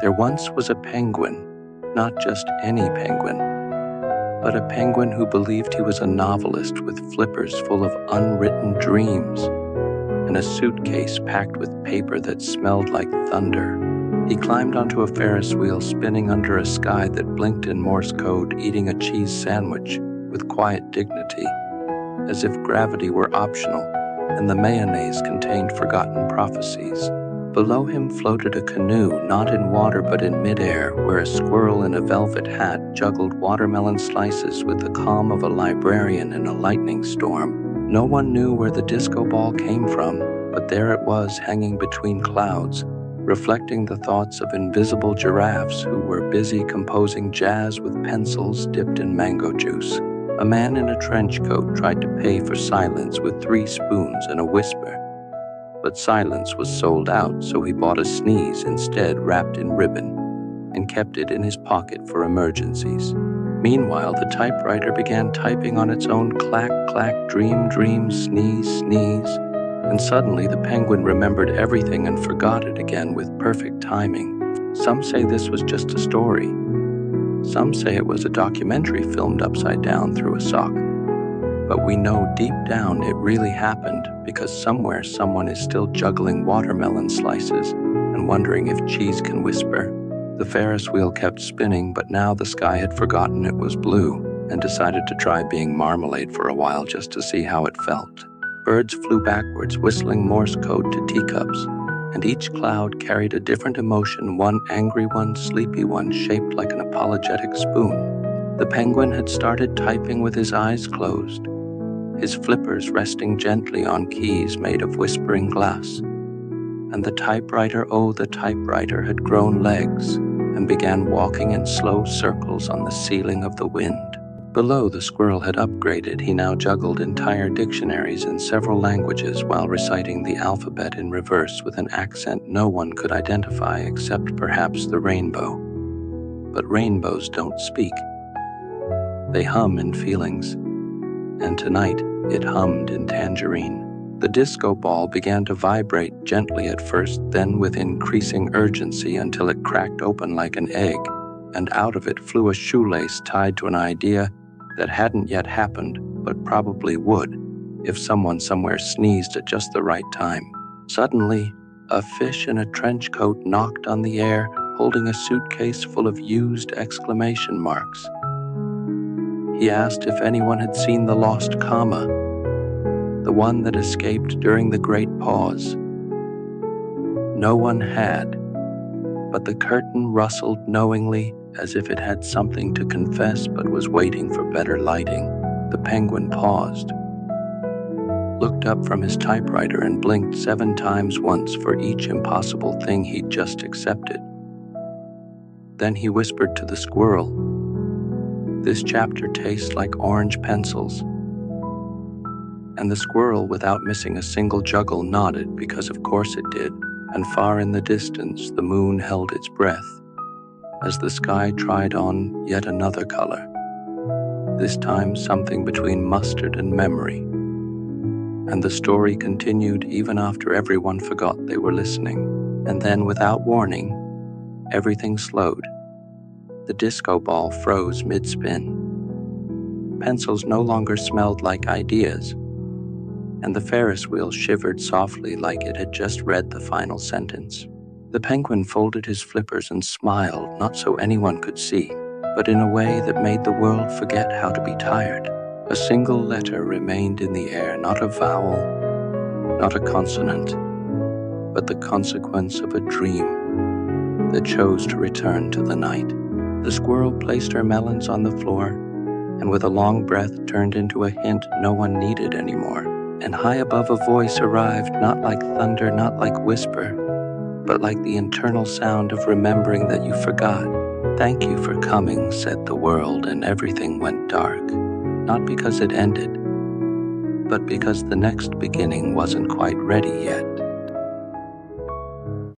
There once was a penguin, not just any penguin, but a penguin who believed he was a novelist with flippers full of unwritten dreams and a suitcase packed with paper that smelled like thunder. He climbed onto a Ferris wheel spinning under a sky that blinked in Morse code, eating a cheese sandwich with quiet dignity, as if gravity were optional and the mayonnaise contained forgotten prophecies. Below him floated a canoe, not in water but in midair, where a squirrel in a velvet hat juggled watermelon slices with the calm of a librarian in a lightning storm. No one knew where the disco ball came from, but there it was hanging between clouds, reflecting the thoughts of invisible giraffes who were busy composing jazz with pencils dipped in mango juice. A man in a trench coat tried to pay for silence with 3 spoons and a whisper. But silence was sold out, so he bought a sneeze instead, wrapped in ribbon, and kept it in his pocket for emergencies. Meanwhile, the typewriter began typing on its own clack, clack, dream, dream, sneeze, sneeze, and suddenly the penguin remembered everything and forgot it again with perfect timing. Some say this was just a story. Some say it was a documentary filmed upside down through a sock. But we know deep down it really happened because somewhere someone is still juggling watermelon slices and wondering if cheese can whisper. The Ferris wheel kept spinning, but now the sky had forgotten it was blue and decided to try being marmalade for a while just to see how it felt. Birds flew backwards, whistling Morse code to teacups, and each cloud carried a different emotion, one angry one, sleepy one, shaped like an apologetic spoon. The penguin had started typing with his eyes closed, his flippers resting gently on keys made of whispering glass. And the typewriter, oh, the typewriter had grown legs and began walking in slow circles on the ceiling of the wind. Below, the squirrel had upgraded. He now juggled entire dictionaries in several languages while reciting the alphabet in reverse with an accent no one could identify except perhaps the rainbow. But rainbows don't speak. They hum in feelings. And tonight, it hummed in tangerine. The disco ball began to vibrate gently at first, then with increasing urgency until it cracked open like an egg, and out of it flew a shoelace tied to an idea that hadn't yet happened, but probably would, if someone somewhere sneezed at just the right time. Suddenly, a fish in a trench coat knocked on the air, holding a suitcase full of used exclamation marks. He asked if anyone had seen the lost comma, the one that escaped during the Great Pause. No one had, but the curtain rustled knowingly as if it had something to confess but was waiting for better lighting. The penguin paused, looked up from his typewriter and blinked 7 times once for each impossible thing he'd just accepted. Then he whispered to the squirrel, "This chapter tastes like orange pencils." And the squirrel, without missing a single juggle, nodded because of course it did, and far in the distance the moon held its breath as the sky tried on yet another color, this time something between mustard and memory. And the story continued even after everyone forgot they were listening. And then, without warning, everything slowed. The disco ball froze mid-spin. Pencils no longer smelled like ideas, and the Ferris wheel shivered softly like it had just read the final sentence. The penguin folded his flippers and smiled, not so anyone could see, but in a way that made the world forget how to be tired. A single letter remained in the air, not a vowel, not a consonant, but the consequence of a dream that chose to return to the night. The squirrel placed her melons on the floor, and with a long breath turned into a hint no one needed anymore. And high above a voice arrived, not like thunder, not like whisper, but like the internal sound of remembering that you forgot. "Thank you for coming," said the world, and everything went dark. Not because it ended, but because the next beginning wasn't quite ready yet.